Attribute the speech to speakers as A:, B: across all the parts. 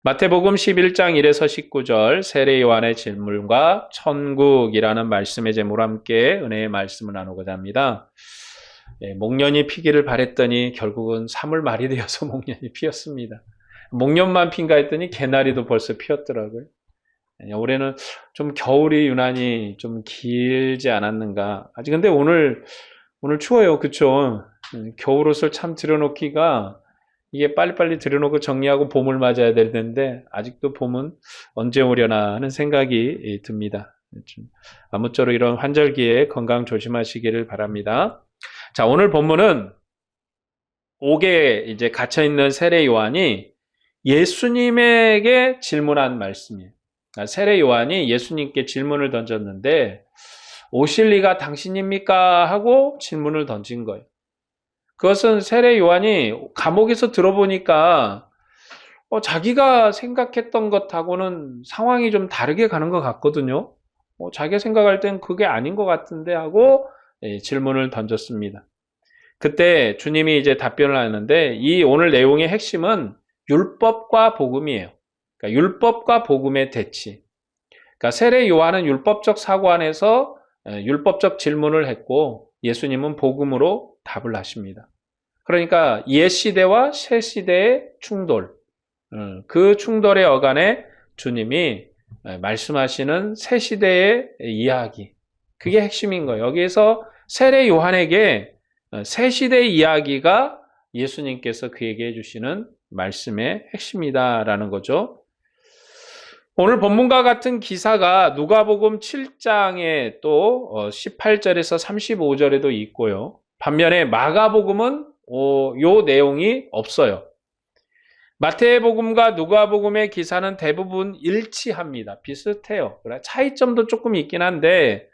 A: 마태복음 11장 1에서 19절 세례 요한의 질문과 천국이라는 말씀의 제목으로 함께 은혜의 말씀을 나누고자 합니다. 목련이 피기를 바랬더니 결국은 3월 말이 되어서 목련이 피었습니다. 목련만 핀가 했더니 개나리도 벌써 피었더라고요. 올해는 좀 겨울이 유난히 좀 길지 않았는가. 아직 근데 오늘 추워요. 그쵸? 겨울옷을 참 들여놓기가 이게 빨리빨리 들여놓고 정리하고 봄을 맞아야 될 텐데 아직도 봄은 언제 오려나 하는 생각이 듭니다. 아무쪼록 이런 환절기에 건강 조심하시기를 바랍니다. 자, 오늘 본문은 옥에 이제 갇혀있는 세례 요한이 예수님에게 질문한 말씀이에요. 세례 요한이 예수님께 질문을 던졌는데 오실 리가 당신입니까? 하고 질문을 던진 거예요. 그것은 세례 요한이 감옥에서 들어보니까 자기가 생각했던 것하고는 상황이 좀 다르게 가는 것 같거든요. 자기가 생각할 땐 그게 아닌 것 같은데 하고 질문을 던졌습니다. 그때 주님이 이제 답변을 하는데 이 오늘 내용의 핵심은 율법과 복음이에요. 그러니까 율법과 복음의 대치. 그러니까 세례 요한은 율법적 사고 안에서 율법적 질문을 했고 예수님은 복음으로 답을 하십니다. 그러니까 옛 시대와 새 시대의 충돌, 그 충돌의 어간에 주님이 말씀하시는 새 시대의 이야기, 그게 핵심인 거예요. 여기에서 세례 요한에게 새 시대의 이야기가 예수님께서 그에게 해주시는 말씀의 핵심이다라는 거죠. 오늘 본문과 같은 기사가 누가복음 7장에 또 18절에서 35절에도 있고요. 반면에 마가복음은 요 내용이 없어요. 마태복음과 누가복음의 기사는 대부분 일치합니다. 비슷해요. 차이점도 조금 있긴 한데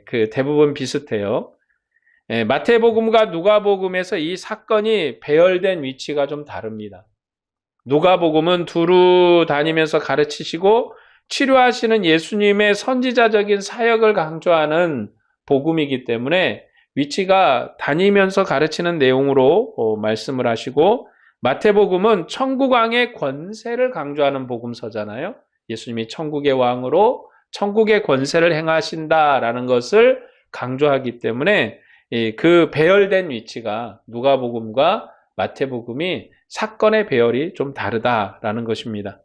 A: 그 대부분 비슷해요. 마태복음과 누가복음에서 이 사건이 배열된 위치가 좀 다릅니다. 누가복음은 두루 다니면서 가르치시고 치료하시는 예수님의 선지자적인 사역을 강조하는 복음이기 때문에 위치가 다니면서 가르치는 내용으로 말씀을 하시고 마태복음은 천국왕의 권세를 강조하는 복음서잖아요. 예수님이 천국의 왕으로 천국의 권세를 행하신다라는 것을 강조하기 때문에 그 배열된 위치가 누가복음과 마태복음이 사건의 배열이 좀 다르다라는 것입니다.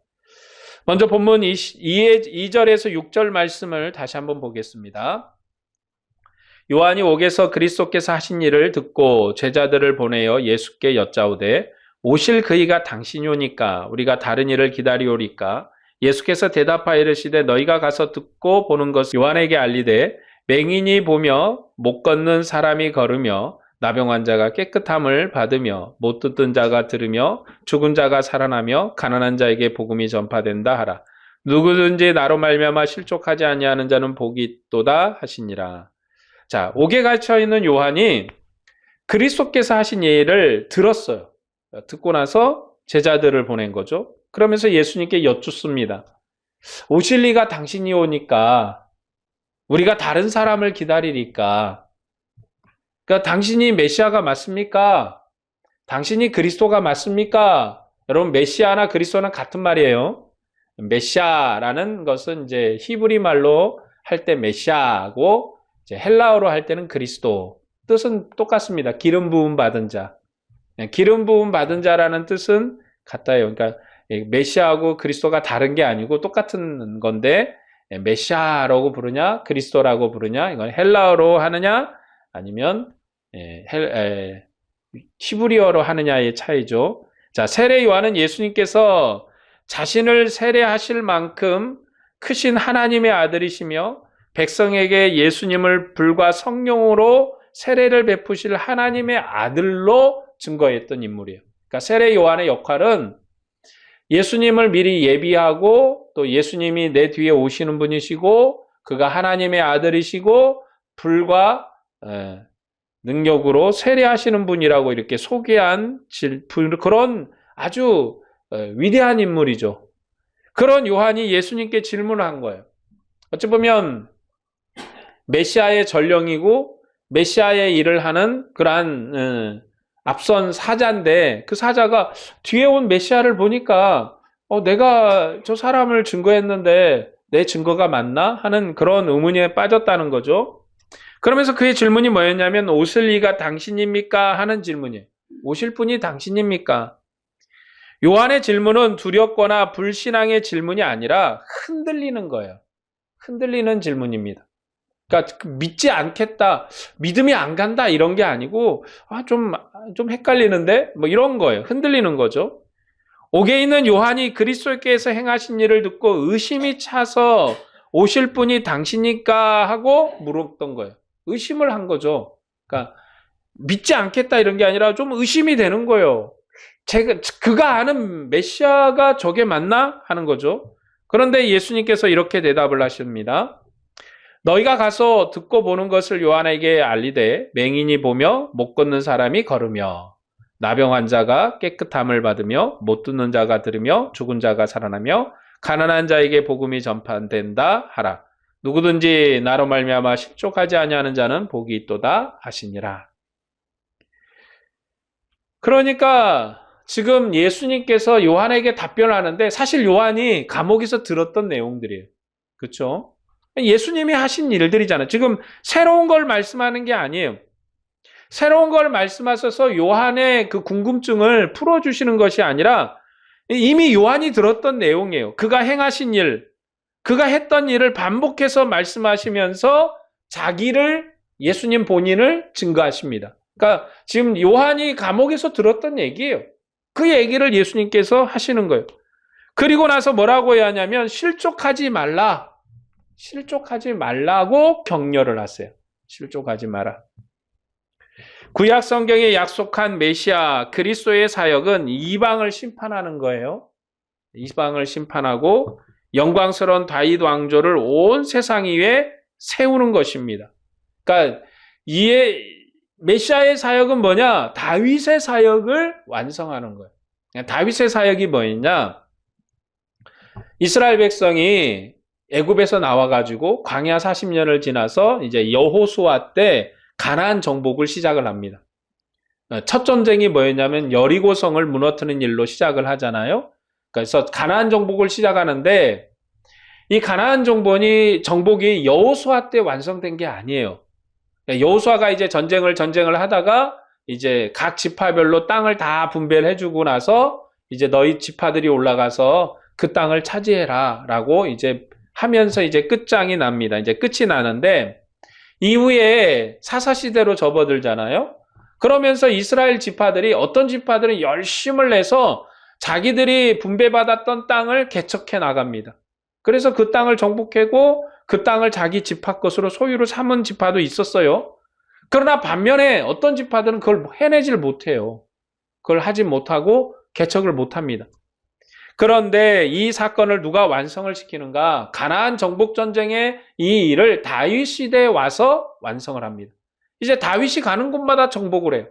A: 먼저 본문 2절에서 6절 말씀을 다시 한번 보겠습니다. 요한이 옥에서 그리스도께서 하신 일을 듣고 제자들을 보내어 예수께 여짜오되 오실 그이가 당신이오니까 우리가 다른 일을 기다리오리까? 예수께서 대답하여 이르시되 너희가 가서 듣고 보는 것을 요한에게 알리되 맹인이 보며 못 걷는 사람이 걸으며 나병 환자가 깨끗함을 받으며 못 듣던 자가 들으며 죽은 자가 살아나며 가난한 자에게 복음이 전파된다 하라. 누구든지 나로 말미암아 실족하지 아니하는 자는 복이 있도다 하시니라. 자, 옥에 갇혀 있는 요한이 그리스도께서 하신 예를 들었어요. 듣고 나서 제자들을 보낸 거죠. 그러면서 예수님께 여쭙습니다. 오실 리가 당신이 오니까 우리가 다른 사람을 기다리니까 그러니까 당신이 메시아가 맞습니까? 당신이 그리스도가 맞습니까? 여러분 메시아나 그리스도는 같은 말이에요. 메시아라는 것은 이제 히브리 말로 할 때 메시아고 이제 헬라어로 할 때는 그리스도. 뜻은 똑같습니다. 기름 부음 받은 자. 기름 부음 받은 자라는 뜻은 같아요. 그러니까 메시아하고 그리스도가 다른 게 아니고 똑같은 건데 메시아라고 부르냐 그리스도라고 부르냐 이건 헬라어로 하느냐 아니면 히브리어로 하느냐의 차이죠. 자, 세례 요한은 예수님께서 자신을 세례하실 만큼 크신 하나님의 아들이시며 백성에게 예수님을 불과 성령으로 세례를 베푸실 하나님의 아들로 증거했던 인물이에요. 그러니까 세례 요한의 역할은 예수님을 미리 예비하고 또 예수님이 내 뒤에 오시는 분이시고 그가 하나님의 아들이시고 불과 능력으로 세례하시는 분이라고 이렇게 소개한 그런 아주 위대한 인물이죠. 그런 요한이 예수님께 질문을 한 거예요. 어찌 보면 메시아의 전령이고 메시아의 일을 하는 그러한 앞선 사자인데 그 사자가 뒤에 온 메시아를 보니까 내가 저 사람을 증거했는데 내 증거가 맞나? 하는 그런 의문에 빠졌다는 거죠. 그러면서 그의 질문이 뭐였냐면 오실 이가 당신입니까? 하는 질문이에요. 오실 분이 당신입니까? 요한의 질문은 두렵거나 불신앙의 질문이 아니라 흔들리는 거예요. 흔들리는 질문입니다. 그러니까 믿지 않겠다, 믿음이 안 간다 이런 게 아니고 좀 헷갈리는데 뭐 이런 거예요. 흔들리는 거죠. 옥에 있는 요한이 그리스도께서 행하신 일을 듣고 의심이 차서 오실 분이 당신일까 하고 물었던 거예요. 의심을 한 거죠. 그러니까 믿지 않겠다 이런 게 아니라 좀 의심이 되는 거예요. 그가 아는 메시아가 저게 맞나 하는 거죠. 그런데 예수님께서 이렇게 대답을 하십니다. 너희가 가서 듣고 보는 것을 요한에게 알리되 맹인이 보며 못 걷는 사람이 걸으며 나병 환자가 깨끗함을 받으며 못 듣는 자가 들으며 죽은 자가 살아나며 가난한 자에게 복음이 전파된다 하라. 누구든지 나로 말미암아 실족하지 아니하는 자는 복이 있도다 하시니라. 그러니까 지금 예수님께서 요한에게 답변을 하는데 사실 요한이 감옥에서 들었던 내용들이에요. 그렇죠? 예수님이 하신 일들이잖아요. 지금 새로운 걸 말씀하는 게 아니에요. 새로운 걸 말씀하셔서 요한의 그 궁금증을 풀어주시는 것이 아니라 이미 요한이 들었던 내용이에요. 그가 행하신 일, 그가 했던 일을 반복해서 말씀하시면서 자기를, 예수님 본인을 증거하십니다. 그러니까 지금 요한이 감옥에서 들었던 얘기예요. 그 얘기를 예수님께서 하시는 거예요. 그리고 나서 뭐라고 해야 하냐면 실족하지 말라고 격려를 하세요. 실족하지 마라. 구약 성경에 약속한 메시아 그리스도의 사역은 이방을 심판하는 거예요. 이방을 심판하고 영광스러운 다윗 왕조를 온 세상 위에 세우는 것입니다. 그러니까 이에 메시아의 사역은 뭐냐? 다윗의 사역을 완성하는 거예요. 다윗의 사역이 뭐였냐? 이스라엘 백성이 애굽에서 나와가지고 광야 40년을 지나서 이제 여호수아 때 가나안 정복을 시작을 합니다. 첫 전쟁이 뭐였냐면 여리고성을 무너뜨리는 일로 시작을 하잖아요. 그래서 가나안 정복을 시작하는데 이 가나안 정복이 여호수아 때 완성된 게 아니에요. 여호수아가 이제 전쟁을 하다가 이제 각 지파별로 땅을 다 분배를 해주고 나서 이제 너희 지파들이 올라가서 그 땅을 차지해라라고 이제 하면서 이제 끝장이 납니다. 이제 끝이 나는데 이후에 사사시대로 접어들잖아요. 그러면서 이스라엘 지파들이 어떤 지파들은 열심을 내서 자기들이 분배받았던 땅을 개척해 나갑니다. 그래서 그 땅을 정복하고 그 땅을 자기 지파 것으로 소유를 삼은 지파도 있었어요. 그러나 반면에 어떤 지파들은 그걸 해내질 못해요. 그걸 하지 못하고 개척을 못합니다. 그런데 이 사건을 누가 완성을 시키는가? 가나안 정복 전쟁의 이 일을 다윗 시대에 와서 완성을 합니다. 이제 다윗이 가는 곳마다 정복을 해요.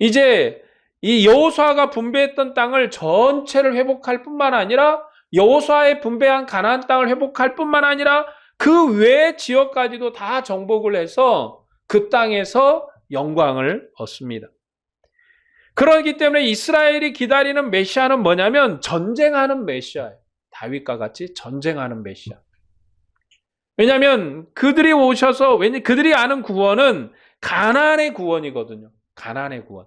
A: 이제 이 여호수아가 분배했던 땅을 전체를 회복할 뿐만 아니라 여호수아의 분배한 가나안 땅을 회복할 뿐만 아니라 그 외 지역까지도 다 정복을 해서 그 땅에서 영광을 얻습니다. 그렇기 때문에 이스라엘이 기다리는 메시아는 뭐냐면 전쟁하는 메시아예요. 다윗과 같이 전쟁하는 메시아. 왜냐하면 그들이 오셔서 그들이 아는 구원은 가나안의 구원이거든요. 가나안의 구원.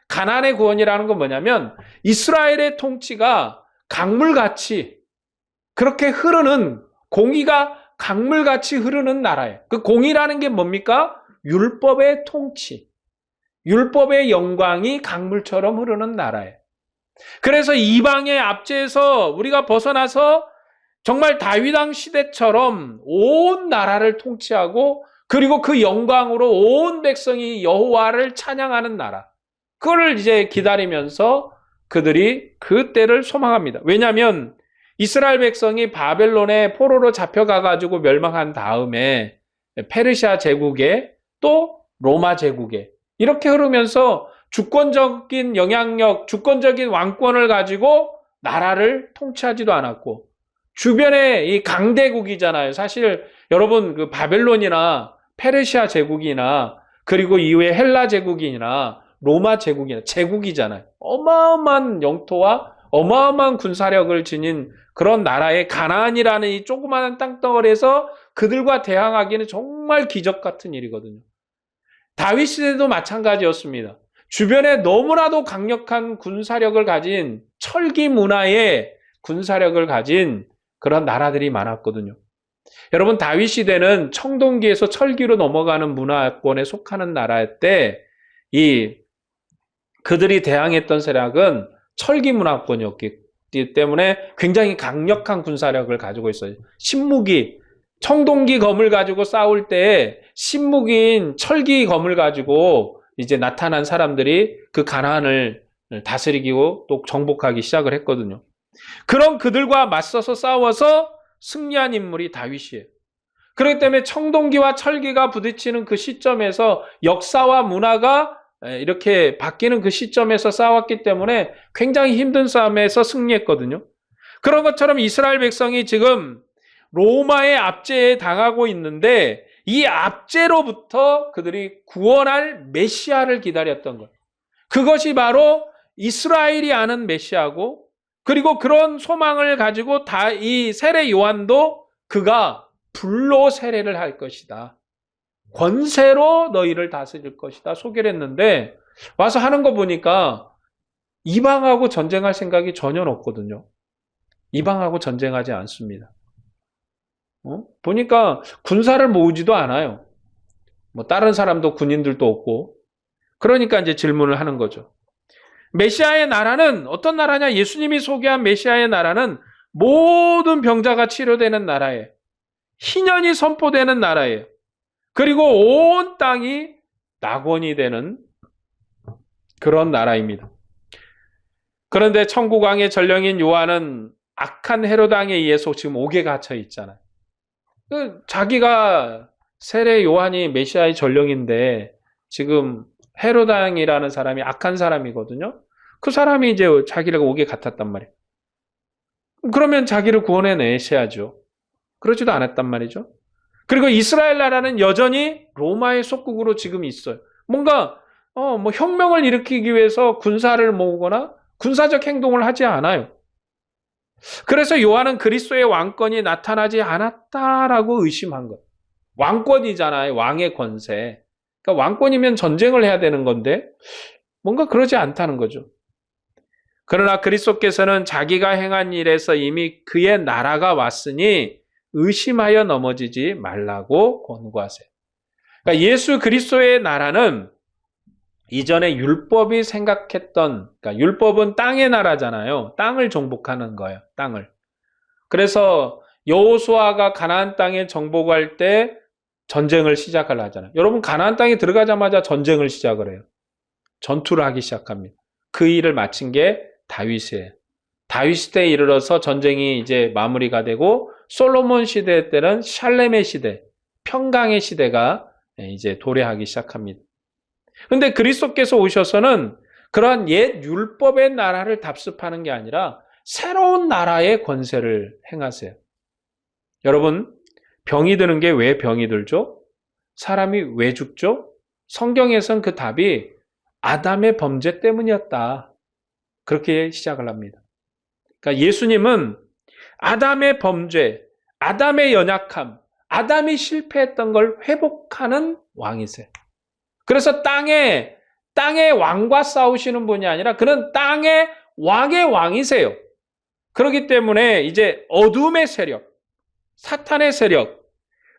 A: 가나안의 구원이라는 건 뭐냐면 이스라엘의 통치가 강물같이 그렇게 흐르는 공의가 강물같이 흐르는 나라예요. 그 공의라는 게 뭡니까? 율법의 통치. 율법의 영광이 강물처럼 흐르는 나라예요. 그래서 이방의 압제에서 우리가 벗어나서 정말 다윗왕 시대처럼 온 나라를 통치하고 그리고 그 영광으로 온 백성이 여호와를 찬양하는 나라. 그거를 이제 기다리면서 그들이 그 때를 소망합니다. 왜냐하면 이스라엘 백성이 바벨론의 포로로 잡혀가가지고 멸망한 다음에 페르시아 제국에 또 로마 제국에 이렇게 흐르면서 주권적인 영향력, 주권적인 왕권을 가지고 나라를 통치하지도 않았고 주변에 이 강대국이잖아요. 사실 여러분 그 바벨론이나 페르시아 제국이나 그리고 이후에 헬라 제국이나 로마 제국이나 제국이잖아요. 어마어마한 영토와 어마어마한 군사력을 지닌 그런 나라의 가나안이라는 이 조그마한 땅덩어리에서 그들과 대항하기는 정말 기적 같은 일이거든요. 다윗 시대도 마찬가지였습니다. 주변에 너무나도 강력한 군사력을 가진 철기 문화의 군사력을 가진 그런 나라들이 많았거든요. 여러분, 다윗 시대는 청동기에서 철기로 넘어가는 문화권에 속하는 나라일 그들이 대항했던 세력은 철기 문화권이었기 때문에 굉장히 강력한 군사력을 가지고 있어요. 신무기, 청동기 검을 가지고 싸울 때 신무기인 철기 검을 가지고 이제 나타난 사람들이 그 가나안을 다스리고 또 정복하기 시작을 했거든요. 그런 그들과 맞서서 싸워서 승리한 인물이 다윗이에요. 그렇기 때문에 청동기와 철기가 부딪히는 그 시점에서 역사와 문화가 이렇게 바뀌는 그 시점에서 싸웠기 때문에 굉장히 힘든 싸움에서 승리했거든요. 그런 것처럼 이스라엘 백성이 지금 로마의 압제에 당하고 있는데 이 압제로부터 그들이 구원할 메시아를 기다렸던 것. 그것이 바로 이스라엘이 아는 메시아고, 그리고 그런 소망을 가지고 이 세례 요한도 그가 불로 세례를 할 것이다. 권세로 너희를 다스릴 것이다. 소개를 했는데 와서 하는 거 보니까 이방하고 전쟁할 생각이 전혀 없거든요. 이방하고 전쟁하지 않습니다. 보니까 군사를 모으지도 않아요. 뭐 다른 사람도 군인들도 없고. 그러니까 이제 질문을 하는 거죠. 메시아의 나라는 어떤 나라냐? 예수님이 소개한 메시아의 나라는 모든 병자가 치료되는 나라예요. 희년이 선포되는 나라예요. 그리고 온 땅이 낙원이 되는 그런 나라입니다. 그런데 천국 왕의 전령인 요한은 악한 헤롯 왕에 의해서 지금 옥에 갇혀 있잖아요. 자기가 세례 요한이 메시아의 전령인데 지금 헤롯 왕이라는 사람이 악한 사람이거든요. 그 사람이 이제 자기를 옥에 갇혔단 말이에요. 그러면 자기를 구원해 내셔야죠. 그러지도 않았단 말이죠. 그리고 이스라엘 나라는 여전히 로마의 속국으로 지금 있어요. 뭔가 뭐 혁명을 일으키기 위해서 군사를 모으거나 군사적 행동을 하지 않아요. 그래서 요한은 그리스도의 왕권이 나타나지 않았다라고 의심한 거예요. 왕권이잖아요. 왕의 권세. 그러니까 왕권이면 전쟁을 해야 되는 건데 뭔가 그러지 않다는 거죠. 그러나 그리스도께서는 자기가 행한 일에서 이미 그의 나라가 왔으니 의심하여 넘어지지 말라고 권고하세요. 그러니까 예수 그리스도의 나라는 이전에 율법이 생각했던, 그러니까 율법은 땅의 나라잖아요. 땅을 정복하는 거예요. 땅을. 그래서 여호수아가 가나안 땅에 정복할 때 전쟁을 시작을 하잖아요. 여러분, 가나안 땅에 들어가자마자 전쟁을 시작을 해요. 전투를 하기 시작합니다. 그 일을 마친 게 다윗이에요. 다윗 시대에 이르러서 전쟁이 이제 마무리가 되고 솔로몬 시대 때는 샬렘의 시대, 평강의 시대가 이제 도래하기 시작합니다. 근데 그리스도께서 오셔서는 그러한 옛 율법의 나라를 답습하는 게 아니라 새로운 나라의 권세를 행하세요. 여러분, 병이 드는 게 왜 병이 들죠? 사람이 왜 죽죠? 성경에선 그 답이 아담의 범죄 때문이었다. 그렇게 시작을 합니다. 그러니까 예수님은 아담의 범죄, 아담의 연약함, 아담이 실패했던 걸 회복하는 왕이세요. 그래서 땅의 왕과 싸우시는 분이 아니라 그는 땅의 왕의 왕이세요. 그렇기 때문에 이제 어둠의 세력, 사탄의 세력,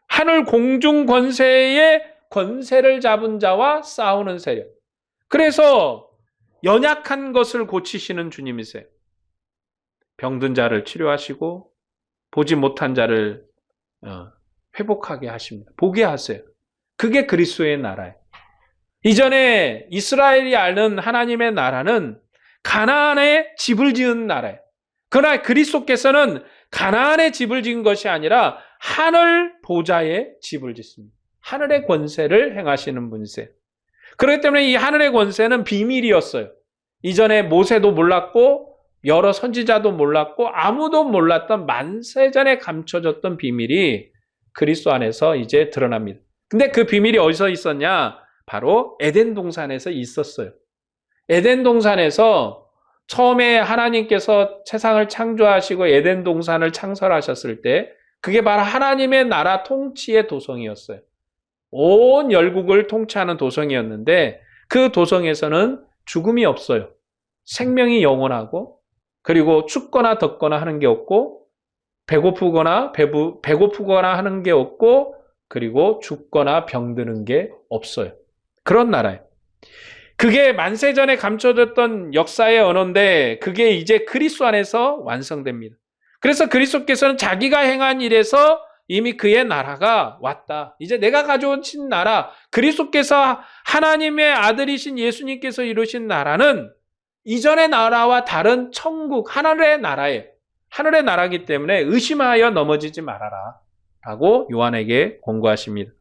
A: 하늘 공중 권세의 권세를 잡은 자와 싸우는 세력. 그래서 연약한 것을 고치시는 주님이세요. 병든 자를 치료하시고 보지 못한 자를 회복하게 하십니다. 보게 하세요. 그게 그리스도의 나라예요. 이전에 이스라엘이 아는 하나님의 나라는 가나안에 집을 지은 나라예요. 그러나 그리스도께서는 가나안에 집을 지은 것이 아니라 하늘 보좌에 집을 짓습니다. 하늘의 권세를 행하시는 분이세요. 그렇기 때문에 이 하늘의 권세는 비밀이었어요. 이전에 모세도 몰랐고 여러 선지자도 몰랐고 아무도 몰랐던 만세전에 감춰졌던 비밀이 그리스도 안에서 이제 드러납니다. 근데 그 비밀이 어디서 있었냐? 바로 에덴 동산에서 있었어요. 에덴 동산에서 처음에 하나님께서 세상을 창조하시고 에덴 동산을 창설하셨을 때 그게 바로 하나님의 나라 통치의 도성이었어요. 온 열국을 통치하는 도성이었는데 그 도성에서는 죽음이 없어요. 생명이 영원하고 그리고 춥거나 덥거나 하는 게 없고 배고프거나 하는 게 없고 그리고 죽거나 병드는 게 없어요. 그런 나라예요. 그게 만세전에 감춰졌던 역사의 언어인데 그게 이제 그리스도 안에서 완성됩니다. 그래서 그리스도께서는 자기가 행한 일에서 이미 그의 나라가 왔다. 이제 내가 가져오신 나라, 그리스도께서 하나님의 아들이신 예수님께서 이루신 나라는 이전의 나라와 다른 천국, 하늘의 나라예요. 하늘의 나라이기 때문에 의심하여 넘어지지 말아라 라고 요한에게 권고하십니다.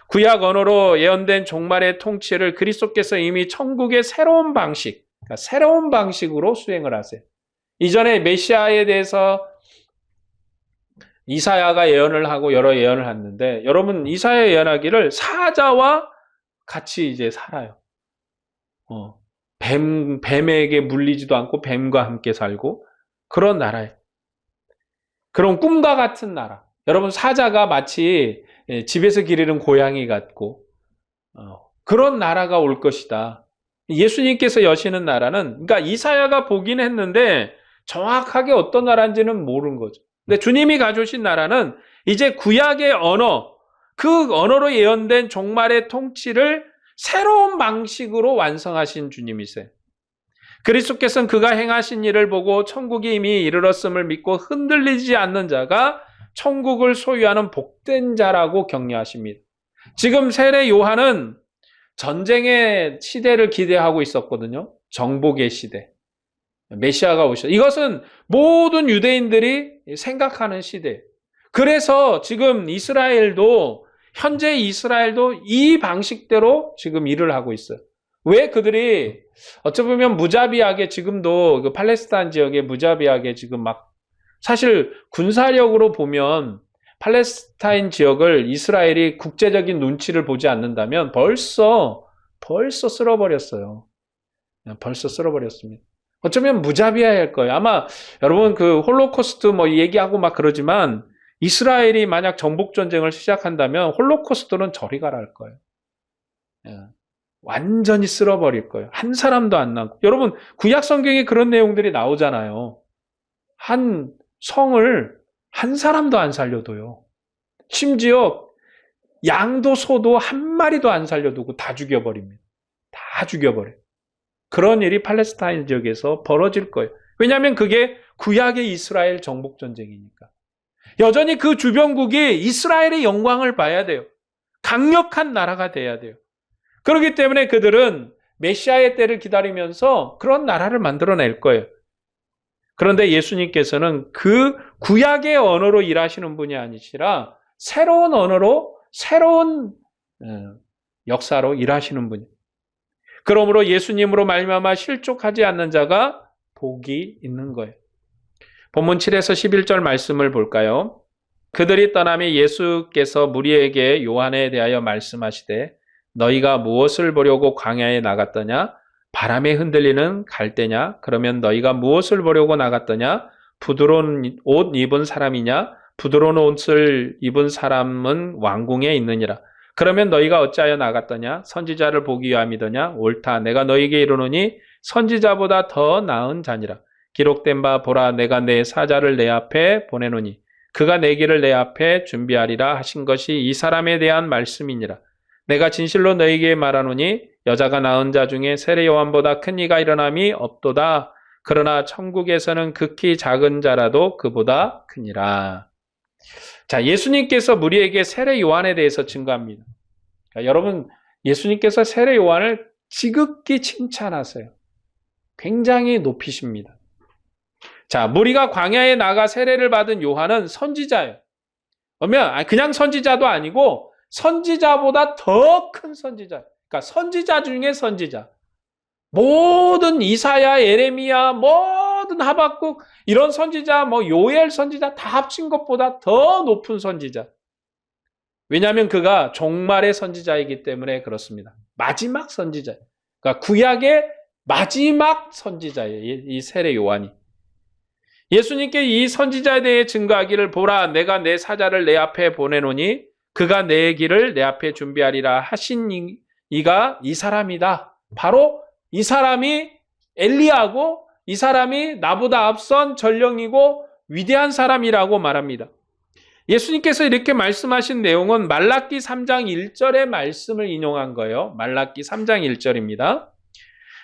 A: 구약 언어로 예언된 종말의 통치를 그리스도께서 이미 천국의 새로운 방식, 그러니까 새로운 방식으로 수행을 하세요. 이전에 메시아에 대해서 이사야가 예언을 하고 여러 예언을 했는데 여러분 이사야 예언하기를 사자와 같이 이제 살아요. 뱀에게 물리지도 않고 뱀과 함께 살고 그런 나라예요. 그런 꿈과 같은 나라. 여러분 사자가 마치 집에서 기르는 고양이 같고 그런 나라가 올 것이다. 예수님께서 여시는 나라는 그러니까 이사야가 보긴 했는데 정확하게 어떤 나라인지는 모르는 거죠. 근데 주님이 가져오신 나라는 이제 구약의 언어, 그 언어로 예언된 종말의 통치를 새로운 방식으로 완성하신 주님이세요. 그리스도께서는 그가 행하신 일을 보고 천국이 이미 이르렀음을 믿고 흔들리지 않는 자가 천국을 소유하는 복된 자라고 격려하십니다. 지금 세례 요한은 전쟁의 시대를 기대하고 있었거든요. 정복의 시대. 메시아가 오셔. 이것은 모든 유대인들이 생각하는 시대. 그래서 지금 현재 이스라엘도 이 방식대로 지금 일을 하고 있어요. 왜 그들이 어찌 보면 무자비하게 지금도 그 팔레스타인 지역에 무자비하게 지금 막 사실 군사력으로 보면 팔레스타인 지역을 이스라엘이 국제적인 눈치를 보지 않는다면 벌써 쓸어버렸어요. 벌써 쓸어버렸습니다. 어쩌면 무자비할 거예요. 아마 여러분 그 홀로코스트 얘기하고 막 그러지만 이스라엘이 만약 정복전쟁을 시작한다면 홀로코스트는 저리 가라 할 거예요. 완전히 쓸어버릴 거예요. 한 사람도 안 남고. 여러분 구약 성경에 그런 내용들이 나오잖아요. 한 성을 한 사람도 안 살려둬요. 심지어 양도 소도 한 마리도 안 살려두고 다 죽여버립니다. 다 죽여버려요. 그런 일이 팔레스타인 지역에서 벌어질 거예요. 왜냐하면 그게 구약의 이스라엘 정복전쟁이니까. 여전히 그 주변국이 이스라엘의 영광을 봐야 돼요. 강력한 나라가 돼야 돼요. 그렇기 때문에 그들은 메시아의 때를 기다리면서 그런 나라를 만들어낼 거예요. 그런데 예수님께서는 그 구약의 언어로 일하시는 분이 아니시라 새로운 언어로 새로운 역사로 일하시는 분이에요. 그러므로 예수님으로 말미암아 실족하지 않는 자가 복이 있는 거예요. 본문 7에서 11절 말씀을 볼까요? 그들이 떠나며 예수께서 무리에게 요한에 대하여 말씀하시되 너희가 무엇을 보려고 광야에 나갔더냐? 바람에 흔들리는 갈대냐? 그러면 너희가 무엇을 보려고 나갔더냐? 부드러운 옷 입은 사람이냐? 부드러운 옷을 입은 사람은 왕궁에 있느니라. 그러면 너희가 어찌하여 나갔더냐? 선지자를 보기 위함이더냐? 옳다. 내가 너희에게 이르노니 선지자보다 더 나은 자니라. 기록된 바 보라 내가 내 사자를 내 앞에 보내노니 그가 내 길을 내 앞에 준비하리라 하신 것이 이 사람에 대한 말씀이니라. 내가 진실로 너희에게 말하노니 여자가 낳은 자 중에 세례 요한보다 큰 이가 일어남이 없도다. 그러나 천국에서는 극히 작은 자라도 그보다 크니라. 자, 예수님께서 무리에게 세례 요한에 대해서 증거합니다. 그러니까 여러분, 예수님께서 세례 요한을 지극히 칭찬하세요. 굉장히 높이십니다. 자, 무리가 광야에 나가 세례를 받은 요한은 선지자예요. 그러면 그냥 선지자도 아니고 선지자보다 더 큰 선지자. 그러니까 선지자 중에 선지자. 모든 이사야, 예레미야, 모든 하박국 이런 선지자, 요엘 선지자 다 합친 것보다 더 높은 선지자. 왜냐하면 그가 종말의 선지자이기 때문에 그렇습니다. 마지막 선지자. 그러니까 구약의 마지막 선지자예요. 이 세례 요한이. 예수님께 이 선지자에 대해 증거하기를 보라 내가 내 사자를 내 앞에 보내노니 그가 내 길을 내 앞에 준비하리라 하신 이가 이 사람이다. 바로 이 사람이 엘리야고 이 사람이 나보다 앞선 전령이고 위대한 사람이라고 말합니다. 예수님께서 이렇게 말씀하신 내용은 말라기 3장 1절의 말씀을 인용한 거예요. 말라기 3장 1절입니다.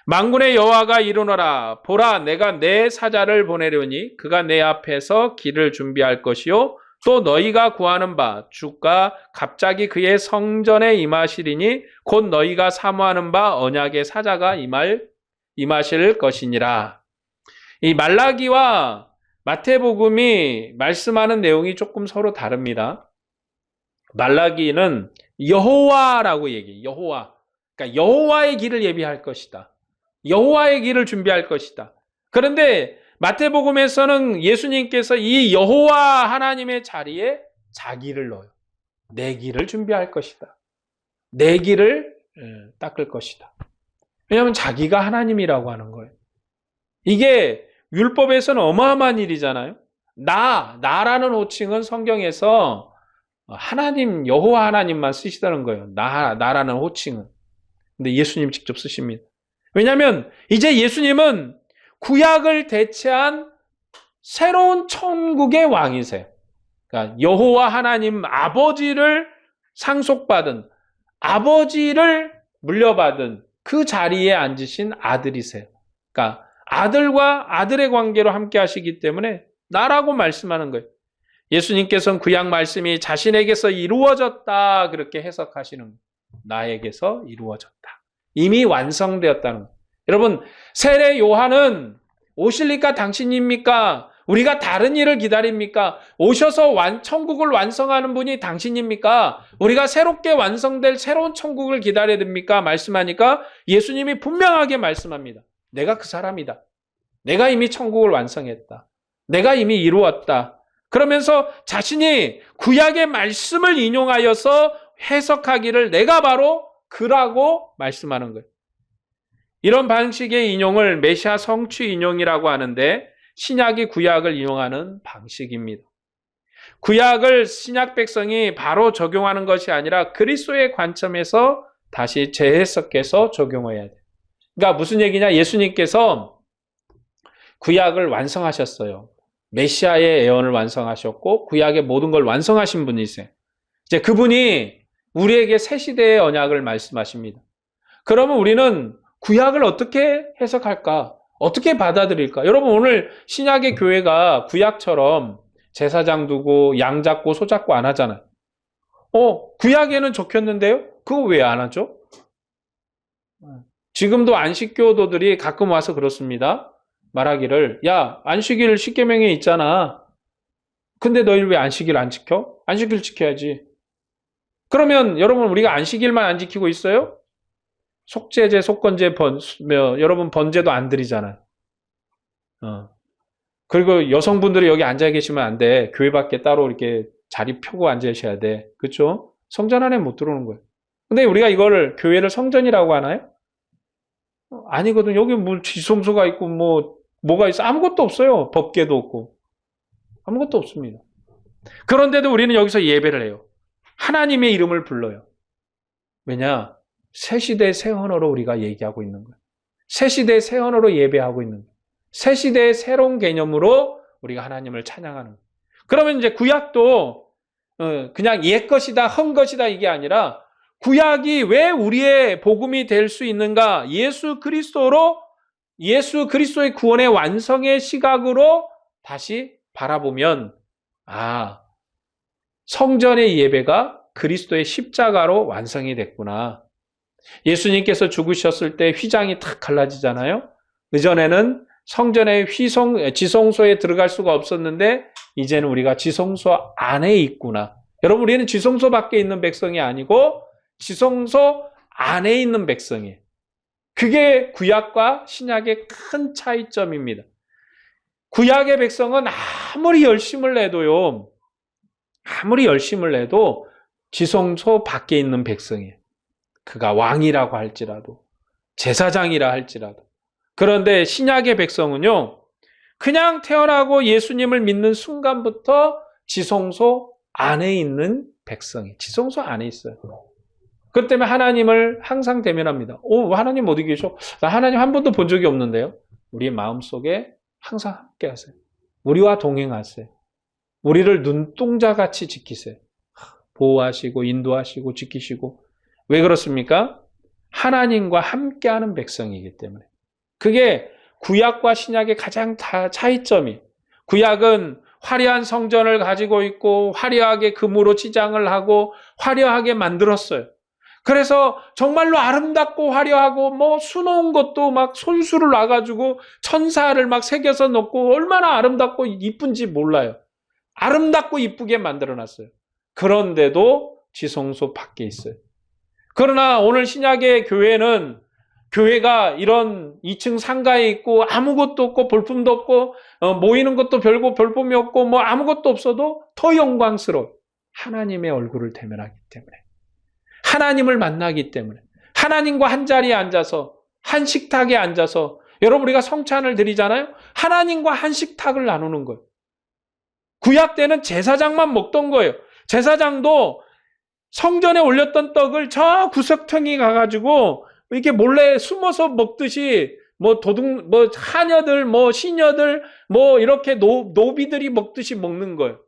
A: 만군의 여호와가 이르노라 보라 내가 내 사자를 보내려니 그가 내 앞에서 길을 준비할 것이요 또 너희가 구하는 바 주가 갑자기 그의 성전에 임하시리니 곧 너희가 사모하는 바 언약의 사자가 임하실 것이니라. 이 말라기와 마태복음이 말씀하는 내용이 조금 서로 다릅니다. 말라기는 여호와라고 얘기해요. 여호와. 그러니까 여호와의 길을 예비할 것이다. 여호와의 길을 준비할 것이다. 그런데 마태복음에서는 예수님께서 이 여호와 하나님의 자리에 자기를 넣어요. 내 길을 준비할 것이다. 내 길을 닦을 것이다. 왜냐하면 자기가 하나님이라고 하는 거예요. 이게 율법에서는 어마어마한 일이잖아요. 나라는 호칭은 성경에서 하나님, 여호와 하나님만 쓰시다는 거예요. 나라는 호칭은. 근데 예수님 직접 쓰십니다. 왜냐하면 이제 예수님은 구약을 대체한 새로운 천국의 왕이세요. 그러니까 여호와 하나님 아버지를 상속받은 아버지를 물려받은 그 자리에 앉으신 아들이세요. 그러니까 아들과 아들의 관계로 함께 하시기 때문에 나라고 말씀하는 거예요. 예수님께서는 구약 말씀이 자신에게서 이루어졌다 그렇게 해석하시는 거예요. 나에게서 이루어졌다. 이미 완성되었다는 거예요. 여러분 세례 요한은 오실리까 당신입니까? 우리가 다른 일을 기다립니까? 오셔서 천국을 완성하는 분이 당신입니까? 우리가 새롭게 완성될 새로운 천국을 기다려야 됩니까? 말씀하니까 예수님이 분명하게 말씀합니다. 내가 그 사람이다. 내가 이미 천국을 완성했다. 내가 이미 이루었다. 그러면서 자신이 구약의 말씀을 인용하여서 해석하기를 내가 바로 그라고 말씀하는 거예요. 이런 방식의 인용을 메시아 성취 인용이라고 하는데 신약이 구약을 인용하는 방식입니다. 구약을 신약 백성이 바로 적용하는 것이 아니라 그리스도의 관점에서 다시 재해석해서 적용해야 돼요. 그러니까 무슨 얘기냐? 예수님께서 구약을 완성하셨어요. 메시아의 예언을 완성하셨고 구약의 모든 걸 완성하신 분이세요. 이제 그분이 우리에게 새 시대의 언약을 말씀하십니다. 그러면 우리는 구약을 어떻게 해석할까? 어떻게 받아들일까? 여러분 오늘 신약의 교회가 구약처럼 제사장 두고 양 잡고 소 잡고 안 하잖아요. 구약에는 적혔는데요? 그거 왜 안 하죠? 지금도 안식교도들이 가끔 와서 그렇습니다. 말하기를 야 안식일 십계명에 있잖아. 근데 너희 왜 안식일 안 지켜? 안식일 지켜야지. 그러면 여러분 우리가 안식일만 안 지키고 있어요? 속죄제, 속건제, 여러분 번제도 안 드리잖아요. 그리고 여성분들이 여기 앉아 계시면 안 돼. 교회 밖에 따로 이렇게 자리 펴고 앉으셔야 돼. 그렇죠? 성전 안에 못 들어오는 거예요. 근데 우리가 이거를 교회를 성전이라고 하나요? 아니거든. 여기 뭐 지성소가 있고 뭐가 있어? 아무것도 없어요. 법궤도 없고. 아무것도 없습니다. 그런데도 우리는 여기서 예배를 해요. 하나님의 이름을 불러요. 왜냐? 새 시대의 새 언어로 우리가 얘기하고 있는 거예요. 새 시대의 새 언어로 예배하고 있는 거예요. 새 시대의 새로운 개념으로 우리가 하나님을 찬양하는 거예요. 그러면 이제 구약도 그냥 옛 것이다, 헌 것이다 이게 아니라 구약이 왜 우리의 복음이 될 수 있는가? 예수 그리스도의 구원의 완성의 시각으로 다시 바라보면 성전의 예배가 그리스도의 십자가로 완성이 됐구나. 예수님께서 죽으셨을 때 휘장이 탁 갈라지잖아요. 그전에는 성전의 지성소에 들어갈 수가 없었는데 이제는 우리가 지성소 안에 있구나. 여러분 우리는 지성소 밖에 있는 백성이 아니고 지성소 안에 있는 백성이에요. 그게 구약과 신약의 큰 차이점입니다. 구약의 백성은 아무리 열심을 내도 지성소 밖에 있는 백성이에요. 그가 왕이라고 할지라도 제사장이라 할지라도 그런데 신약의 백성은요, 그냥 태어나고 예수님을 믿는 순간부터 지성소 안에 있는 백성이 지성소 안에 있어요. 그것 때문에 하나님을 항상 대면합니다. 하나님 어디 계셔? 나 하나님 한 번도 본 적이 없는데요. 우리의 마음속에 항상 함께 하세요. 우리와 동행하세요. 우리를 눈동자같이 지키세요. 보호하시고 인도하시고 지키시고. 왜 그렇습니까? 하나님과 함께하는 백성이기 때문에. 그게 구약과 신약의 가장 차이점이. 구약은 화려한 성전을 가지고 있고 화려하게 금으로 치장을 하고 화려하게 만들었어요. 그래서 정말로 아름답고 화려하고 수놓은 것도 막 손수를 놔가지고 천사를 막 새겨서 놓고 얼마나 아름답고 이쁜지 몰라요. 아름답고 이쁘게 만들어놨어요. 그런데도 지성소 밖에 있어요. 그러나 오늘 신약의 교회는 교회가 이런 2층 상가에 있고 아무것도 없고 볼품도 없고 모이는 것도 볼품이 없고 아무것도 없어도 더 영광스러워. 하나님의 얼굴을 대면하기 때문에. 하나님을 만나기 때문에. 하나님과 한 자리에 앉아서 한 식탁에 앉아서 여러분 우리가 성찬을 드리잖아요. 하나님과 한 식탁을 나누는 거예요. 구약 때는 제사장만 먹던 거예요. 제사장도 성전에 올렸던 떡을 저 구석탱이 가가지고 이렇게 몰래 숨어서 먹듯이 하녀들, 시녀들, 이렇게 노비들이 먹듯이 먹는 거예요.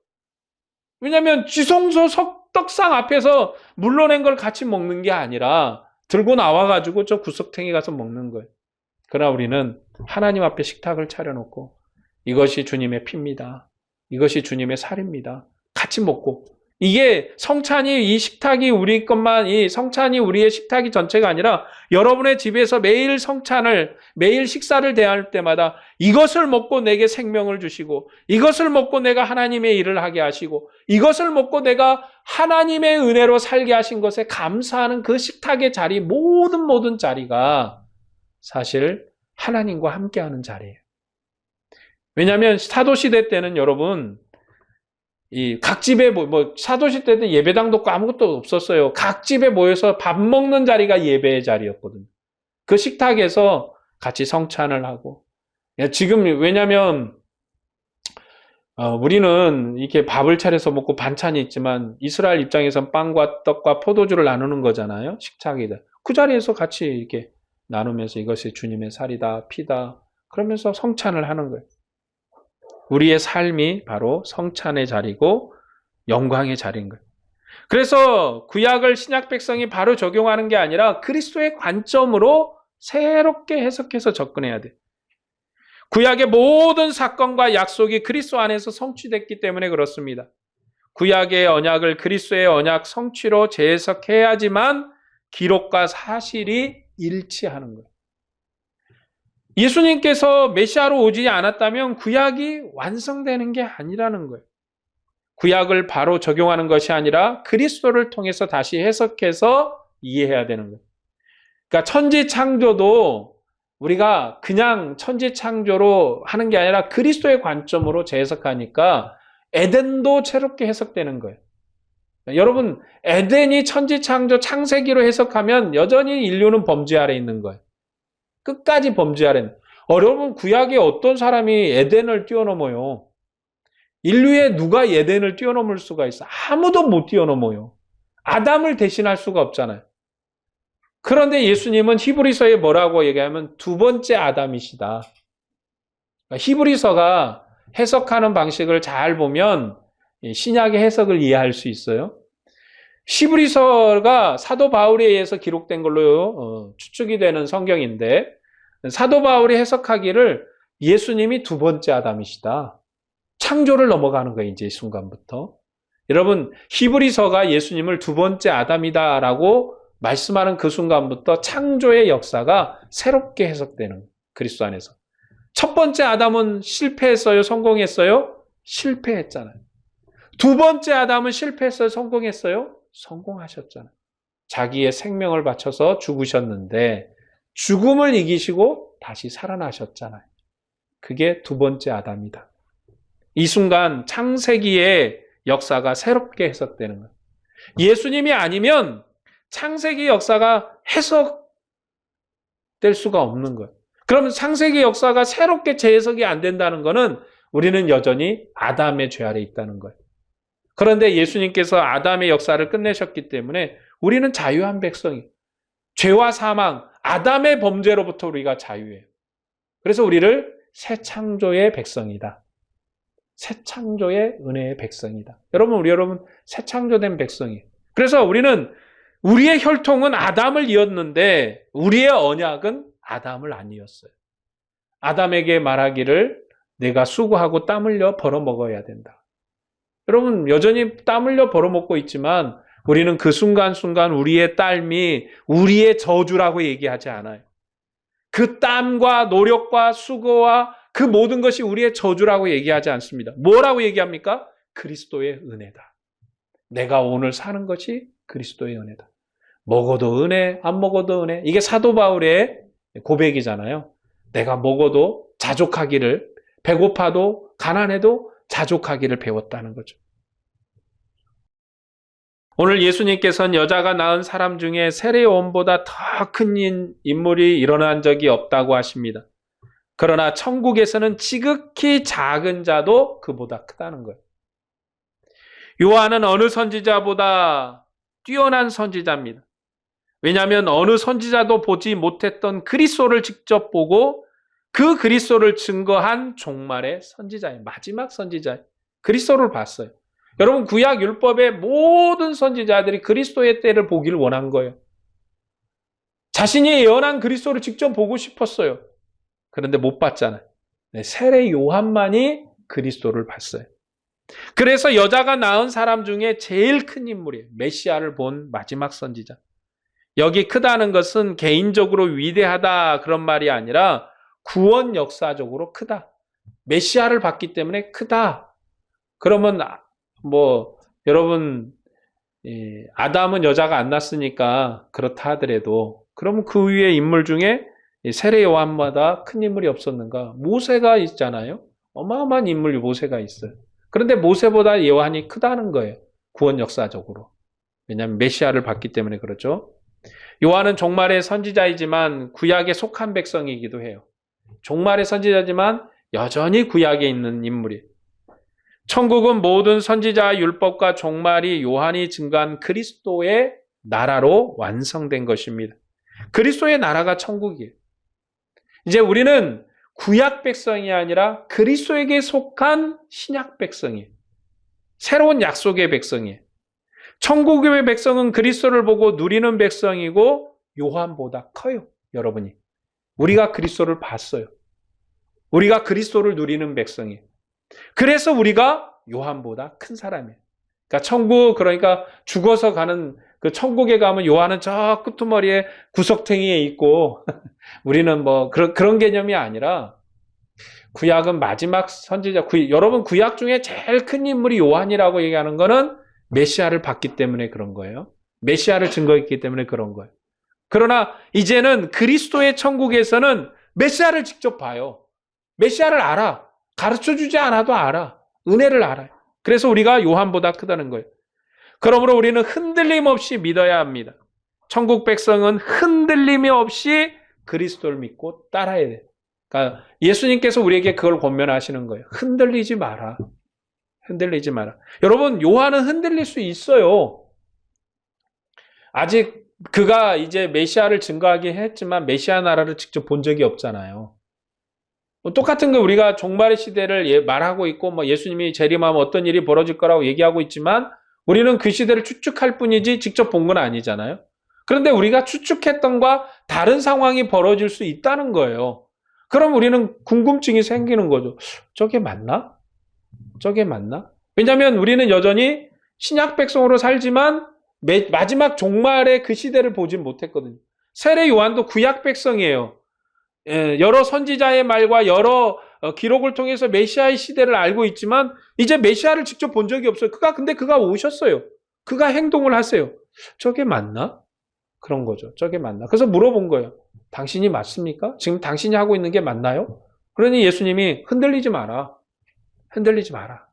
A: 왜냐하면 지성소 떡상 앞에서 물러낸 걸 같이 먹는 게 아니라 들고 나와가지고 저 구석탱이 가서 먹는 거예요. 그러나 우리는 하나님 앞에 식탁을 차려놓고 이것이 주님의 피입니다. 이것이 주님의 살입니다. 같이 먹고 이게 성찬이 이 식탁이 우리 것만 이 성찬이 우리의 식탁이 전체가 아니라 여러분의 집에서 매일 성찬을 매일 식사를 대할 때마다 이것을 먹고 내게 생명을 주시고 이것을 먹고 내가 하나님의 일을 하게 하시고 이것을 먹고 내가 하나님의 은혜로 살게 하신 것에 감사하는 그 식탁의 자리 모든 자리가 사실 하나님과 함께하는 자리예요. 왜냐하면 사도시대 때는 여러분 각 집에 사도시대 때 예배당도 없고 아무것도 없었어요. 각 집에 모여서 밥 먹는 자리가 예배의 자리였거든요. 그 식탁에서 같이 성찬을 하고 지금 왜냐하면 우리는 이렇게 밥을 차려서 먹고 반찬이 있지만 이스라엘 입장에선 빵과 떡과 포도주를 나누는 거잖아요. 식탁이다. 그 자리에서 같이 이렇게 나누면서 이것이 주님의 살이다, 피다 그러면서 성찬을 하는 거예요. 우리의 삶이 바로 성찬의 자리고 영광의 자리인 거예요. 그래서 구약을 신약 백성이 바로 적용하는 게 아니라 그리스도의 관점으로 새롭게 해석해서 접근해야 돼요. 구약의 모든 사건과 약속이 그리스도 안에서 성취됐기 때문에 그렇습니다. 구약의 언약을 그리스도의 언약 성취로 재해석해야지만 기록과 사실이 일치하는 거예요. 예수님께서 메시아로 오지 않았다면 구약이 완성되는 게 아니라는 거예요. 구약을 바로 적용하는 것이 아니라 그리스도를 통해서 다시 해석해서 이해해야 되는 거예요. 그러니까 천지창조도 우리가 그냥 천지창조로 하는 게 아니라 그리스도의 관점으로 재해석하니까 에덴도 새롭게 해석되는 거예요. 여러분, 에덴이 천지창조 창세기로 해석하면 여전히 인류는 범죄 아래 있는 거예요. 끝까지 범죄 아래. 여러분, 구약에 어떤 사람이 에덴을 뛰어넘어요? 인류에 누가 에덴을 뛰어넘을 수가 있어? 아무도 못 뛰어넘어요. 아담을 대신할 수가 없잖아요. 그런데 예수님은 히브리서에 뭐라고 얘기하면 두 번째 아담이시다. 히브리서가 해석하는 방식을 잘 보면 신약의 해석을 이해할 수 있어요. 히브리서가 사도 바울에 의해서 기록된 걸로 추측이 되는 성경인데 사도 바울이 해석하기를 예수님이 두 번째 아담이시다. 창조를 넘어가는 거예요. 이제 이 순간부터. 여러분 히브리서가 예수님을 두 번째 아담이다라고 말씀하는 그 순간부터 창조의 역사가 새롭게 해석되는 거예요. 그리스도 안에서. 첫 번째 아담은 실패했어요? 성공했어요? 실패했잖아요. 두 번째 아담은 실패했어요? 성공했어요? 성공하셨잖아요. 자기의 생명을 바쳐서 죽으셨는데 죽음을 이기시고 다시 살아나셨잖아요. 그게 두 번째 아담이다. 이 순간 창세기의 역사가 새롭게 해석되는 거예요. 예수님이 아니면 창세기 역사가 해석될 수가 없는 거예요. 그럼 창세기 역사가 새롭게 재해석이 안 된다는 것은 우리는 여전히 아담의 죄 아래 있다는 거예요. 그런데 예수님께서 아담의 역사를 끝내셨기 때문에 우리는 자유한 백성이, 죄와 사망, 아담의 범죄로부터 우리가 자유해요. 그래서 우리를 새 창조의 백성이다. 새 창조의 은혜의 백성이다. 여러분 새 창조된 백성이에요. 그래서 우리는 우리의 혈통은 아담을 이었는데 우리의 언약은 아담을 안 이었어요. 아담에게 말하기를 내가 수고하고 땀 흘려 벌어먹어야 된다. 여러분 여전히 땀 흘려 벌어먹고 있지만 우리는 그 순간순간 우리의 땀이 우리의 저주라고 얘기하지 않아요. 그 땀과 노력과 수고와 그 모든 것이 우리의 저주라고 얘기하지 않습니다. 뭐라고 얘기합니까? 그리스도의 은혜다. 내가 오늘 사는 것이 그리스도의 은혜다. 먹어도 은혜, 안 먹어도 은혜. 이게 사도 바울의 고백이잖아요. 내가 먹어도 자족하기를, 배고파도 가난해도 자족하기를 배웠다는 거죠. 오늘 예수님께서는 여자가 낳은 사람 중에 세례요한보다 더 큰 인물이 일어난 적이 없다고 하십니다. 그러나 천국에서는 지극히 작은 자도 그보다 크다는 거예요. 요한은 어느 선지자보다 뛰어난 선지자입니다. 왜냐하면 어느 선지자도 보지 못했던 그리스도를 직접 보고 그 그리스도를 증거한 종말의 선지자예요. 마지막 선지자예요. 그리스도를 봤어요. 여러분 구약 율법의 모든 선지자들이 그리스도의 때를 보기를 원한 거예요. 자신이 예언한 그리스도를 직접 보고 싶었어요. 그런데 못 봤잖아요. 세례 요한만이 그리스도를 봤어요. 그래서 여자가 낳은 사람 중에 제일 큰 인물이에요. 메시아를 본 마지막 선지자. 여기 크다는 것은 개인적으로 위대하다 그런 말이 아니라 구원 역사적으로 크다. 메시아를 봤기 때문에 크다. 그러면 여러분 아담은 여자가 안 낳았으니까 그렇다 하더라도 그러면 그 위에 인물 중에 세례 요한마다 큰 인물이 없었는가? 모세가 있잖아요. 어마어마한 인물 모세가 있어요. 그런데 모세보다 요한이 크다는 거예요. 구원 역사적으로. 왜냐하면 메시아를 봤기 때문에 그렇죠. 요한은 종말의 선지자이지만 구약에 속한 백성이기도 해요. 종말의 선지자지만 여전히 구약에 있는 인물이에요. 천국은 모든 선지자 율법과 종말이 요한이 증거한 그리스도의 나라로 완성된 것입니다. 그리스도의 나라가 천국이에요. 이제 우리는 구약 백성이 아니라 그리스도에게 속한 신약 백성이에요. 새로운 약속의 백성이에요. 천국의 백성은 그리스도를 보고 누리는 백성이고 요한보다 커요. 여러분이. 우리가 그리스도를 봤어요. 우리가 그리스도를 누리는 백성이에요. 그래서 우리가 요한보다 큰 사람이에요. 그러니까 죽어서 가는 그 천국에 가면 요한은 저 끄트머리에 구석탱이에 있고 우리는 그런 개념이 아니라 구약은 마지막 선지자. 여러분 구약 중에 제일 큰 인물이 요한이라고 얘기하는 거는 메시아를 봤기 때문에 그런 거예요. 메시아를 증거했기 때문에 그런 거예요. 그러나 이제는 그리스도의 천국에서는 메시아를 직접 봐요. 메시아를 알아. 가르쳐주지 않아도 알아. 은혜를 알아요. 그래서 우리가 요한보다 크다는 거예요. 그러므로 우리는 흔들림 없이 믿어야 합니다. 천국 백성은 흔들림이 없이 그리스도를 믿고 따라야 돼요. 그러니까 예수님께서 우리에게 그걸 권면하시는 거예요. 흔들리지 마라. 흔들리지 마라. 여러분, 요한은 흔들릴 수 있어요. 아직 그가 이제 메시아를 증거하긴 했지만 메시아 나라를 직접 본 적이 없잖아요. 똑같은 거 우리가 종말의 시대를 말하고 있고 예수님이 재림하면 어떤 일이 벌어질 거라고 얘기하고 있지만 우리는 그 시대를 추측할 뿐이지 직접 본 건 아니잖아요. 그런데 우리가 추측했던 것과 다른 상황이 벌어질 수 있다는 거예요. 그럼 우리는 궁금증이 생기는 거죠. 저게 맞나? 저게 맞나? 왜냐하면 우리는 여전히 신약 백성으로 살지만 마지막 종말의 그 시대를 보진 못했거든요. 세례 요한도 구약 백성이에요. 여러 선지자의 말과 여러 기록을 통해서 메시아의 시대를 알고 있지만 이제 메시아를 직접 본 적이 없어요. 근데 그가 오셨어요. 그가 행동을 하세요. 저게 맞나? 그런 거죠. 저게 맞나? 그래서 물어본 거예요. 당신이 맞습니까? 지금 당신이 하고 있는 게 맞나요? 그러니 예수님이 흔들리지 마라. 흔들리지 마라.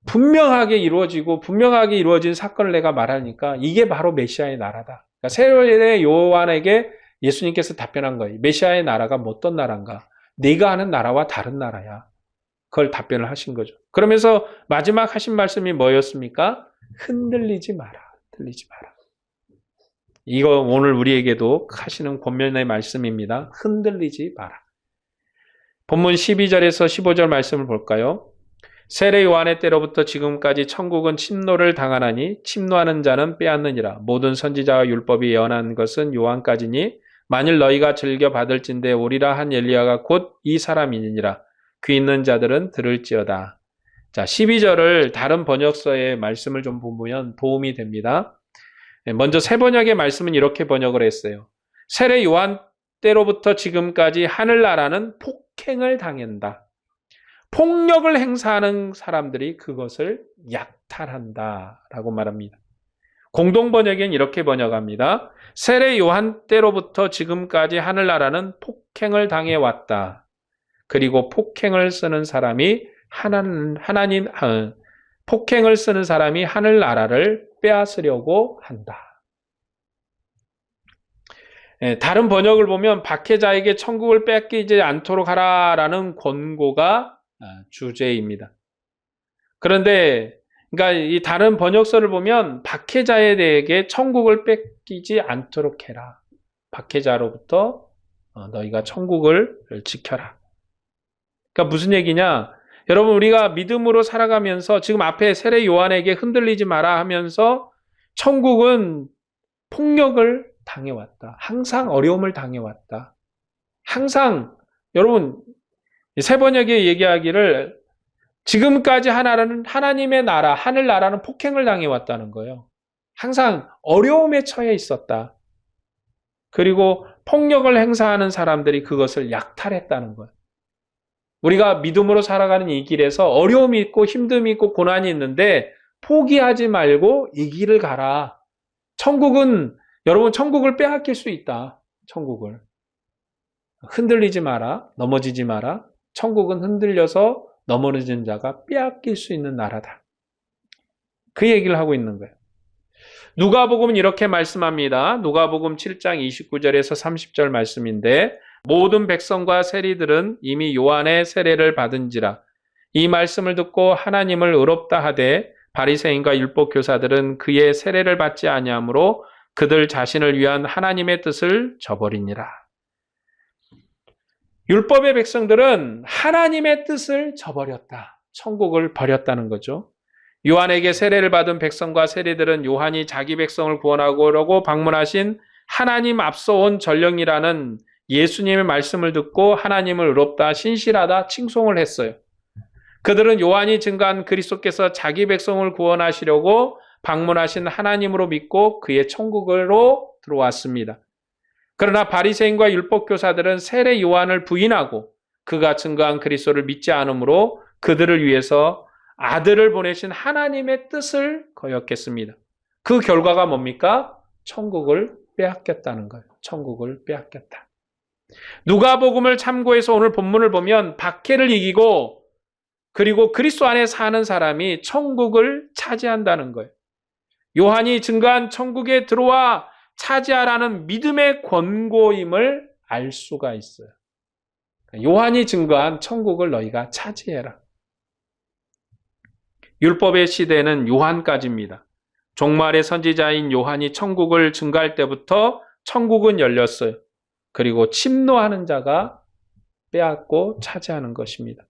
A: 분명하게 이루어진 사건을 내가 말하니까 이게 바로 메시아의 나라다. 그러니까 세례 요한에게 예수님께서 답변한 거예요. 메시아의 나라가 뭐 어떤 나라인가? 네가 아는 나라와 다른 나라야. 그걸 답변을 하신 거죠. 그러면서 마지막 하신 말씀이 뭐였습니까? 흔들리지 마라. 흔들리지 마라. 이거 오늘 우리에게도 하시는 권면의 말씀입니다. 흔들리지 마라. 본문 12절에서 15절 말씀을 볼까요? 세례 요한의 때로부터 지금까지 천국은 침노를 당하나니 침노하는 자는 빼앗느니라. 모든 선지자와 율법이 예언한 것은 요한까지니 만일 너희가 즐겨 받을진대 오리라 한 엘리야가 곧 이 사람이니라. 귀 있는 자들은 들을지어다. 자, 12절을 다른 번역서의 말씀을 좀 보면 도움이 됩니다. 먼저 새 번역의 말씀은 이렇게 번역을 했어요. 세례 요한 때로부터 지금까지 하늘나라는 폭행을 당한다. 폭력을 행사하는 사람들이 그것을 약탈한다라고 말합니다. 공동 번역엔 이렇게 번역합니다. 세례 요한 때로부터 지금까지 하늘나라는 폭행을 당해왔다. 그리고 폭행을 쓰는 사람이 폭행을 쓰는 사람이 하늘나라를 빼앗으려고 한다. 다른 번역을 보면 박해자에게 천국을 뺏기지 않도록 하라라는 권고가 주제입니다. 그런데 그러니까 이 다른 번역서를 보면 박해자에 대해 천국을 뺏기지 않도록 해라. 박해자로부터 너희가 천국을 지켜라. 그러니까 무슨 얘기냐? 여러분 우리가 믿음으로 살아가면서 지금 앞에 세례 요한에게 흔들리지 마라 하면서 천국은 폭력을 당해왔다. 항상 어려움을 당해왔다. 항상 여러분 새 번역에 얘기하기를 지금까지 하나님의 나라, 하늘나라는 폭행을 당해왔다는 거예요. 항상 어려움에 처해 있었다. 그리고 폭력을 행사하는 사람들이 그것을 약탈했다는 거예요. 우리가 믿음으로 살아가는 이 길에서 어려움이 있고 힘듦이 있고 고난이 있는데 포기하지 말고 이 길을 가라. 여러분 천국을 빼앗길 수 있다. 천국을. 흔들리지 마라. 넘어지지 마라. 천국은 흔들려서 넘어진 자가 빼앗길 수 있는 나라다. 그 얘기를 하고 있는 거예요. 누가복음은 이렇게 말씀합니다. 누가복음 7장 29절에서 30절 말씀인데 모든 백성과 세리들은 이미 요한의 세례를 받은지라. 이 말씀을 듣고 하나님을 의롭다 하되 바리새인과 율법교사들은 그의 세례를 받지 아니하므로 그들 자신을 위한 하나님의 뜻을 저버리니라. 율법의 백성들은 하나님의 뜻을 저버렸다. 천국을 버렸다는 거죠. 요한에게 세례를 받은 백성과 세리들은 요한이 자기 백성을 구원하고 방문하신 하나님 앞서 온 전령이라는 예수님의 말씀을 듣고 하나님을 의롭다, 신실하다 칭송을 했어요. 그들은 요한이 증거한 그리스도께서 자기 백성을 구원하시려고 방문하신 하나님으로 믿고 그의 천국으로 들어왔습니다. 그러나 바리새인과 율법교사들은 세례 요한을 부인하고 그가 증거한 그리스도를 믿지 않으므로 그들을 위해서 아들을 보내신 하나님의 뜻을 거역했습니다. 그 결과가 뭡니까? 천국을 빼앗겼다는 거예요. 천국을 빼앗겼다. 누가복음을 참고해서 오늘 본문을 보면 박해를 이기고 그리고 그리스도 안에 사는 사람이 천국을 차지한다는 거예요. 요한이 증거한 천국에 들어와 차지하라는 믿음의 권고임을 알 수가 있어요. 요한이 증거한 천국을 너희가 차지해라. 율법의 시대는 요한까지입니다. 종말의 선지자인 요한이 천국을 증거할 때부터 천국은 열렸어요. 그리고 침노하는 자가 빼앗고 차지하는 것입니다.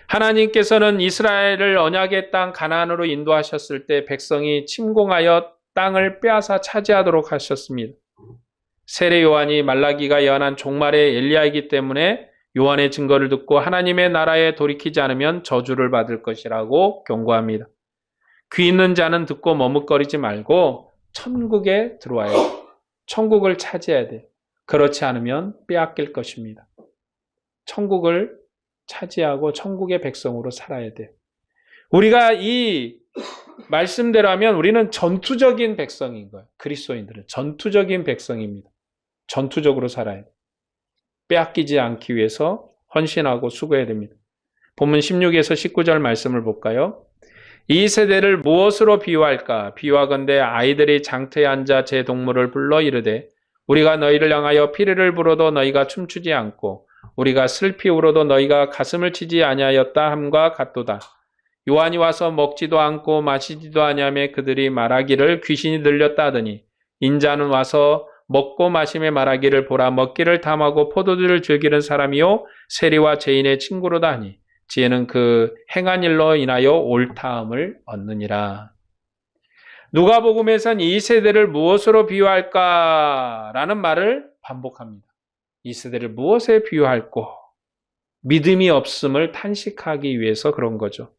A: 하나님께서는 이스라엘을 언약의 땅 가나안으로 인도하셨을 때 백성이 침공하여 땅을 빼앗아 차지하도록 하셨습니다. 세례 요한이 말라기가 예언한 종말의 엘리야이기 때문에 요한의 증거를 듣고 하나님의 나라에 돌이키지 않으면 저주를 받을 것이라고 경고합니다. 귀 있는 자는 듣고 머뭇거리지 말고 천국에 들어와요. 천국을 차지해야 돼요. 그렇지 않으면 빼앗길 것입니다. 천국을 차지하고 천국의 백성으로 살아야 돼요. 우리가 이 말씀대로 하면 우리는 전투적인 백성인 거예요. 그리스도인들은 전투적인 백성입니다. 전투적으로 살아야 돼요. 빼앗기지 않기 위해서 헌신하고 수고해야 됩니다. 본문 16에서 19절 말씀을 볼까요? 이 세대를 무엇으로 비유할까? 비유하건대 아이들이 장터에 앉아 제 동물을 불러 이르되 우리가 너희를 향하여 피리를 불어도 너희가 춤추지 않고 우리가 슬피 울어도 너희가 가슴을 치지 아니하였다 함과 같도다. 요한이 와서 먹지도 않고 마시지도 아니하며 그들이 말하기를 귀신이 들렸다 하더니 인자는 와서 먹고 마시며 말하기를 보라 먹기를 탐하고 포도주를 즐기는 사람이요 세리와 죄인의 친구로다 하니 지혜는 그 행한 일로 인하여 옳다함을 얻느니라. 누가복음에선 이 세대를 무엇으로 비유할까라는 말을 반복합니다. 이 세대를 무엇에 비유할꼬? 믿음이 없음을 탄식하기 위해서 그런 거죠.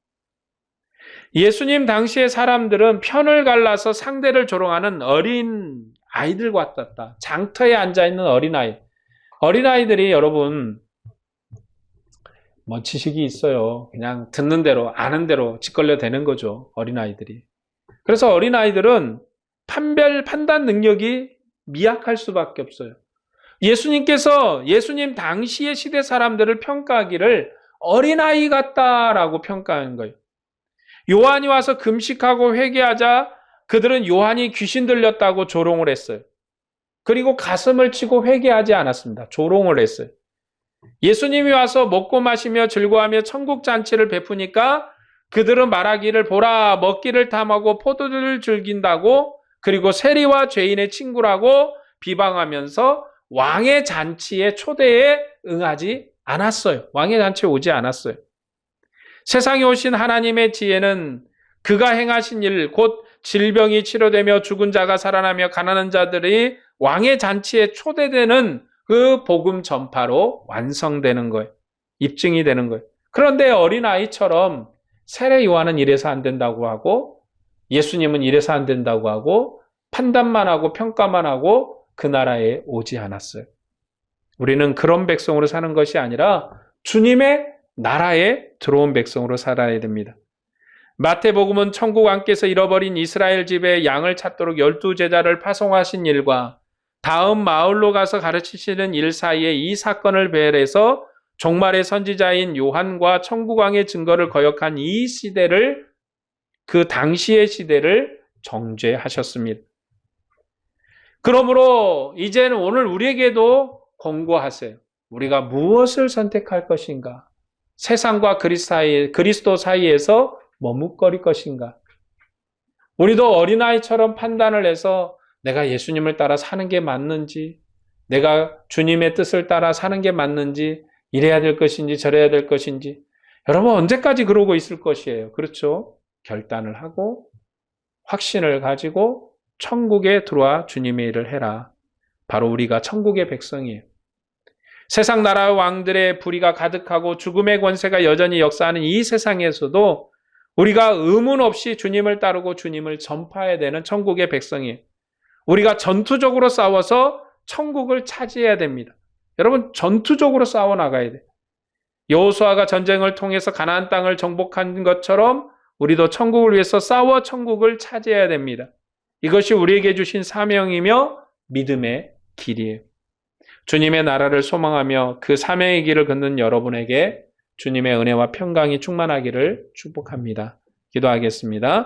A: 예수님 당시의 사람들은 편을 갈라서 상대를 조롱하는 어린 아이들 같았다. 장터에 앉아있는 어린아이. 어린아이들이 여러분 뭐 지식이 있어요. 그냥 듣는 대로 아는 대로 짓걸려 되는 거죠. 어린아이들이. 그래서 어린아이들은 판단 능력이 미약할 수밖에 없어요. 예수님께서 예수님 당시의 시대 사람들을 평가하기를 어린아이 같다라고 평가한 거예요. 요한이 와서 금식하고 회개하자 그들은 요한이 귀신 들렸다고 조롱을 했어요. 그리고 가슴을 치고 회개하지 않았습니다. 조롱을 했어요. 예수님이 와서 먹고 마시며 즐거워하며 천국 잔치를 베푸니까 그들은 말하기를 보라 먹기를 탐하고 포도주를 즐긴다고 그리고 세리와 죄인의 친구라고 비방하면서 왕의 잔치의 초대에 응하지 않았어요. 왕의 잔치에 오지 않았어요. 세상에 오신 하나님의 지혜는 그가 행하신 일, 곧 질병이 치료되며 죽은 자가 살아나며 가난한 자들이 왕의 잔치에 초대되는 그 복음 전파로 완성되는 거예요. 입증이 되는 거예요. 그런데 어린아이처럼 세례 요한은 이래서 안 된다고 하고 예수님은 이래서 안 된다고 하고 판단만 하고 평가만 하고 그 나라에 오지 않았어요. 우리는 그런 백성으로 사는 것이 아니라 주님의 나라에 들어온 백성으로 살아야 됩니다. 마태복음은 천국 왕께서 잃어버린 이스라엘 집에 양을 찾도록 12제자를 파송하신 일과 다음 마을로 가서 가르치시는 일 사이에 이 사건을 배열해서 종말의 선지자인 요한과 천국 왕의 증거를 거역한 이 시대를 그 당시의 시대를 정죄하셨습니다. 그러므로 이제는 오늘 우리에게도 권고하세요. 우리가 무엇을 선택할 것인가? 세상과 그리스도 사이에서 머뭇거릴 것인가? 우리도 어린아이처럼 판단을 해서 내가 예수님을 따라 사는 게 맞는지, 내가 주님의 뜻을 따라 사는 게 맞는지, 이래야 될 것인지 저래야 될 것인지 여러분 언제까지 그러고 있을 것이에요. 그렇죠? 결단을 하고 확신을 가지고 천국에 들어와 주님의 일을 해라. 바로 우리가 천국의 백성이에요. 세상 나라 왕들의 불의가 가득하고 죽음의 권세가 여전히 역사하는 이 세상에서도 우리가 의문 없이 주님을 따르고 주님을 전파해야 되는 천국의 백성이에요. 우리가 전투적으로 싸워서 천국을 차지해야 됩니다. 여러분 전투적으로 싸워 나가야 돼요. 여호수아가 전쟁을 통해서 가나안 땅을 정복한 것처럼 우리도 천국을 위해서 싸워 천국을 차지해야 됩니다. 이것이 우리에게 주신 사명이며 믿음의 길이에요. 주님의 나라를 소망하며 그 사명의 길을 걷는 여러분에게 주님의 은혜와 평강이 충만하기를 축복합니다. 기도하겠습니다.